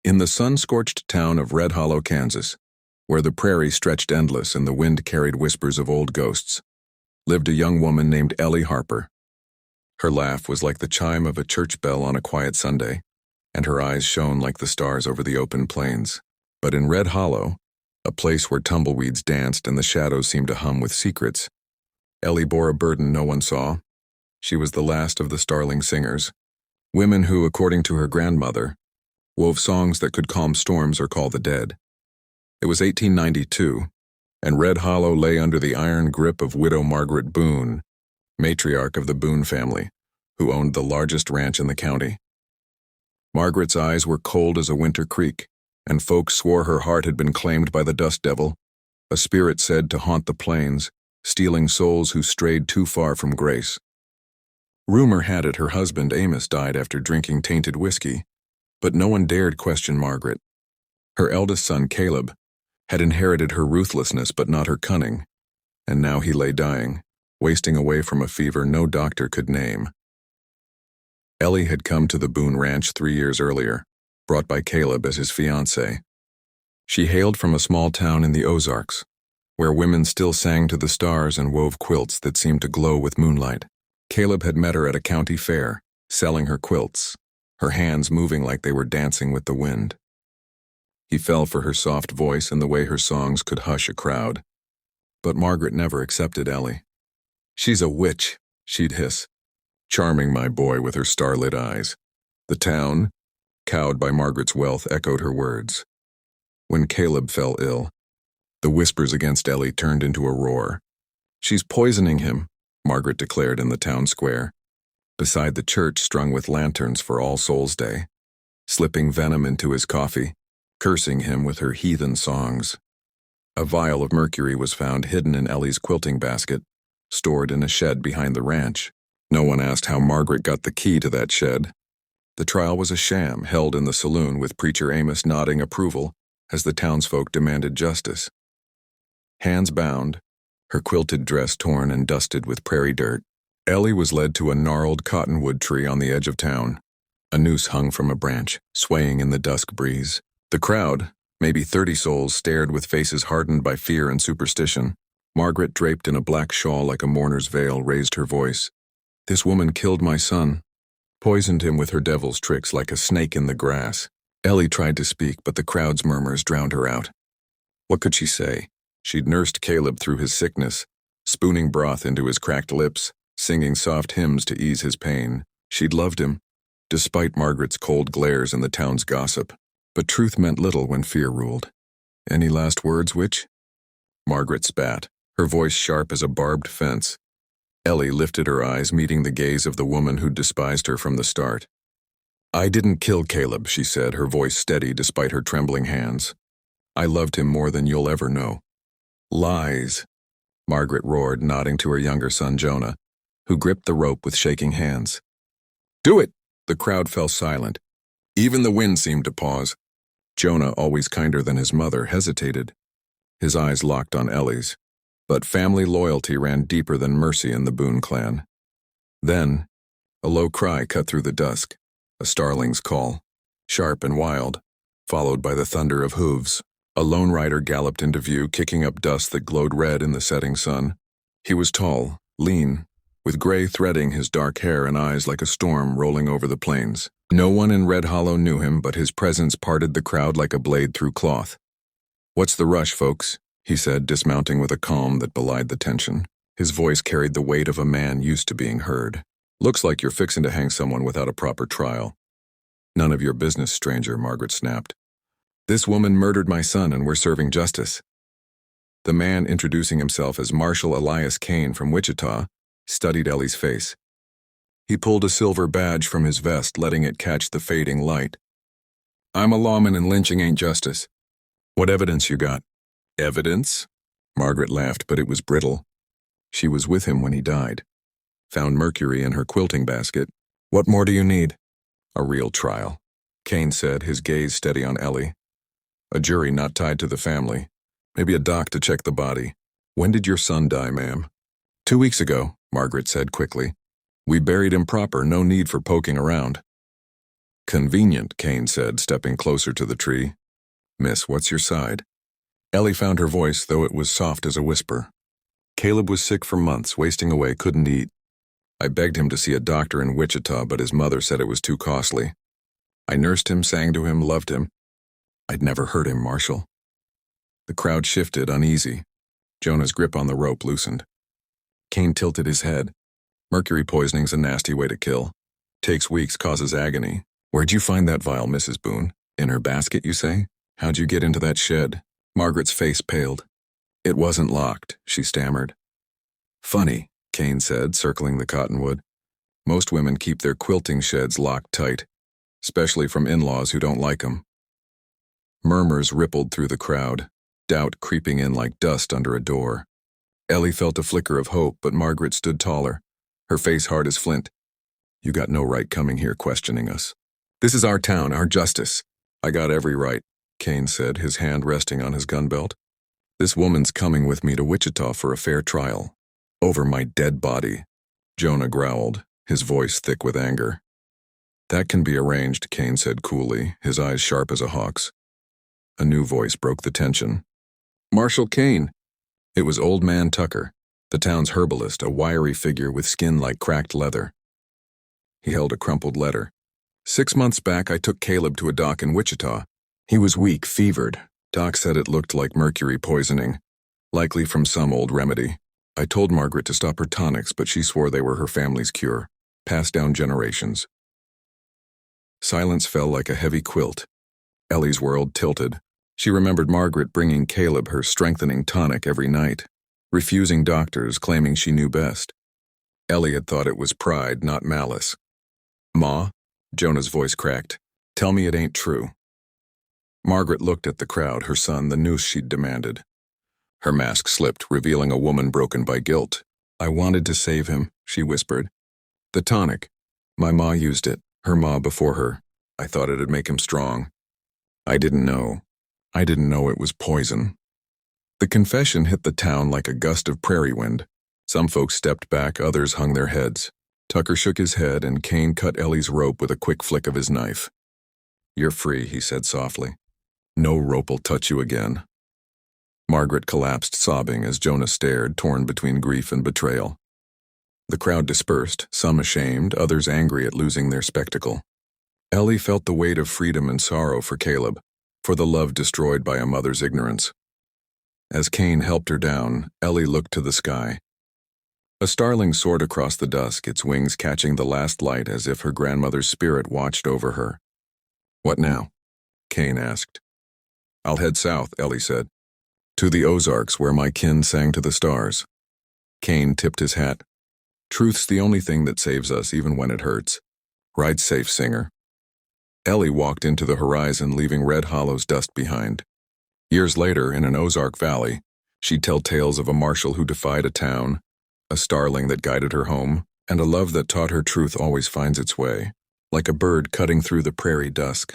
In the sun-scorched town of Red Hollow, Kansas, where the prairie stretched endless and the wind carried whispers of old ghosts, lived a young woman named Ellie Harper. Her laugh was like the chime of a church bell on a quiet Sunday, and her eyes shone like the stars over the open plains. But in Red Hollow, a place where tumbleweeds danced and the shadows seemed to hum with secrets, Ellie bore a burden no one saw. She was the last of the starling singers, women who, according to her grandmother, wove songs that could calm storms or call the dead. It was 1892, and Red Hollow lay under the iron grip of widow Margaret Boone, matriarch of the Boone family, who owned the largest ranch in the county. Margaret's eyes were cold as a winter creek, and folks swore her heart had been claimed by the dust devil, a spirit said to haunt the plains, stealing souls who strayed too far from grace. Rumor had it her husband Amos died after drinking tainted whiskey, but no one dared question Margaret. Her eldest son, Caleb, had inherited her ruthlessness but not her cunning, and now he lay dying, wasting away from a fever no doctor could name. Ellie had come to the Boone Ranch 3 years earlier, brought by Caleb as his fiancé. She hailed from a small town in the Ozarks, where women still sang to the stars and wove quilts that seemed to glow with moonlight. Caleb had met her at a county fair, selling her quilts, her hands moving like they were dancing with the wind. He fell for her soft voice and the way her songs could hush a crowd. But Margaret never accepted Ellie. "She's a witch," she'd hiss, charming my boy with her starlit eyes. The town, cowed by Margaret's wealth, echoed her words. When Caleb fell ill, the whispers against Ellie turned into a roar. "She's poisoning him," Margaret declared in the town square, beside the church strung with lanterns for All Souls' Day, slipping venom into his coffee, cursing him with her heathen songs. A vial of mercury was found hidden in Ellie's quilting basket, stored in a shed behind the ranch. No one asked how Margaret got the key to that shed. The trial was a sham held in the saloon with Preacher Amos nodding approval as the townsfolk demanded justice. Hands bound, her quilted dress torn and dusted with prairie dirt, Ellie was led to a gnarled cottonwood tree on the edge of town. A noose hung from a branch, swaying in the dusk breeze. The crowd, maybe 30 souls, stared with faces hardened by fear and superstition. Margaret, draped in a black shawl like a mourner's veil, raised her voice. "This woman killed my son, poisoned him with her devil's tricks like a snake in the grass." Ellie tried to speak, but the crowd's murmurs drowned her out. What could she say? She'd nursed Caleb through his sickness, spooning broth into his cracked lips, singing soft hymns to ease his pain. She'd loved him, despite Margaret's cold glares and the town's gossip. But truth meant little when fear ruled. "Any last words, witch?" Margaret spat, her voice sharp as a barbed fence. Ellie lifted her eyes, meeting the gaze of the woman who'd despised her from the start. "I didn't kill Caleb," she said, her voice steady despite her trembling hands. "I loved him more than you'll ever know." "Lies," Margaret roared, nodding to her younger son Jonah, who gripped the rope with shaking hands. "Do it!" The crowd fell silent. Even the wind seemed to pause. Jonah, always kinder than his mother, hesitated, his eyes locked on Ellie's. But family loyalty ran deeper than mercy in the Boone clan. Then, a low cry cut through the dusk, a starling's call, sharp and wild, followed by the thunder of hooves. A lone rider galloped into view, kicking up dust that glowed red in the setting sun. He was tall, lean, with gray threading his dark hair and eyes like a storm rolling over the plains. No one in Red Hollow knew him, but his presence parted the crowd like a blade through cloth. "What's the rush, folks?" he said, dismounting with a calm that belied the tension. His voice carried the weight of a man used to being heard. "Looks like you're fixing to hang someone without a proper trial." "None of your business, stranger," Margaret snapped. "This woman murdered my son and we're serving justice." The man, introducing himself as Marshal Elias Kane from Wichita, studied Ellie's face. He pulled a silver badge from his vest, letting it catch the fading light. "I'm a lawman and lynching ain't justice." "What evidence you got?" "Evidence?" Margaret laughed, but it was brittle. She was with him when he died. Found mercury in her quilting basket. "What more do you need?" "A real trial," Kane said, his gaze steady on Ellie. "A jury not tied to the family. Maybe a doc to check the body. When did your son die, ma'am?" 2 weeks ago, Margaret said quickly. "We buried him proper, no need for poking around." Convenient, Kane said, stepping closer to the tree. Miss, what's your side? Ellie found her voice, though it was soft as a whisper. Caleb was sick for months, wasting away, couldn't eat. I begged him to see a doctor in Wichita, but his mother said it was too costly. I nursed him, sang to him, loved him. I'd never hurt him, Marshall. The crowd shifted, uneasy. Jonah's grip on the rope loosened. Kane tilted his head. Mercury poisoning's a nasty way to kill. Takes weeks, causes agony. Where'd you find that vial, Mrs. Boone? In her basket, you say? How'd you get into that shed? Margaret's face paled. It wasn't locked, she stammered. Funny, Kane said, circling the cottonwood. Most women keep their quilting sheds locked tight, especially from in-laws who don't like 'em. Murmurs rippled through the crowd, doubt creeping in like dust under a door. Ellie felt a flicker of hope, but Margaret stood taller, her face hard as flint. You got no right coming here questioning us. This is our town, our justice. I got every right, Kane said, his hand resting on his gun belt. This woman's coming with me to Wichita for a fair trial. Over my dead body. Jonah growled, his voice thick with anger. That can be arranged, Kane said coolly, his eyes sharp as a hawk's. A new voice broke the tension. Marshall Kane. It was Old Man Tucker, the town's herbalist, a wiry figure with skin like cracked leather. He held a crumpled letter. 6 months back, I took Caleb to a doc in Wichita. He was weak, fevered. Doc said it looked like mercury poisoning, likely from some old remedy. I told Margaret to stop her tonics, but she swore they were her family's cure, passed down generations. Silence fell like a heavy quilt. Ellie's world tilted. She remembered Margaret bringing Caleb her strengthening tonic every night, refusing doctors, claiming she knew best. Ellie had thought it was pride, not malice. Ma, Jonah's voice cracked, tell me it ain't true. Margaret looked at the crowd, her son, the noose she'd demanded. Her mask slipped, revealing a woman broken by guilt. I wanted to save him, she whispered. The tonic. My ma used it, her ma before her. I thought it'd make him strong. I didn't know. I didn't know it was poison. The confession hit the town like a gust of prairie wind. Some folks stepped back, others hung their heads. Tucker shook his head, and Kane cut Ellie's rope with a quick flick of his knife. You're free, he said softly. No rope'll touch you again. Margaret collapsed, sobbing, as Jonah stared, torn between grief and betrayal. The crowd dispersed, some ashamed, others angry at losing their spectacle. Ellie felt the weight of freedom and sorrow for Caleb, for the love destroyed by a mother's ignorance. As Kane helped her down, Ellie looked to the sky. A starling soared across the dusk, its wings catching the last light as if her grandmother's spirit watched over her. What now? Kane asked. I'll head south, Ellie said. To the Ozarks, where my kin sang to the stars. Kane tipped his hat. Truth's the only thing that saves us, even when it hurts. Ride safe, singer. Ellie walked into the horizon, leaving Red Hollow's dust behind. Years later, in an Ozark valley, she'd tell tales of a marshal who defied a town, a starling that guided her home, and a love that taught her truth always finds its way, like a bird cutting through the prairie dusk.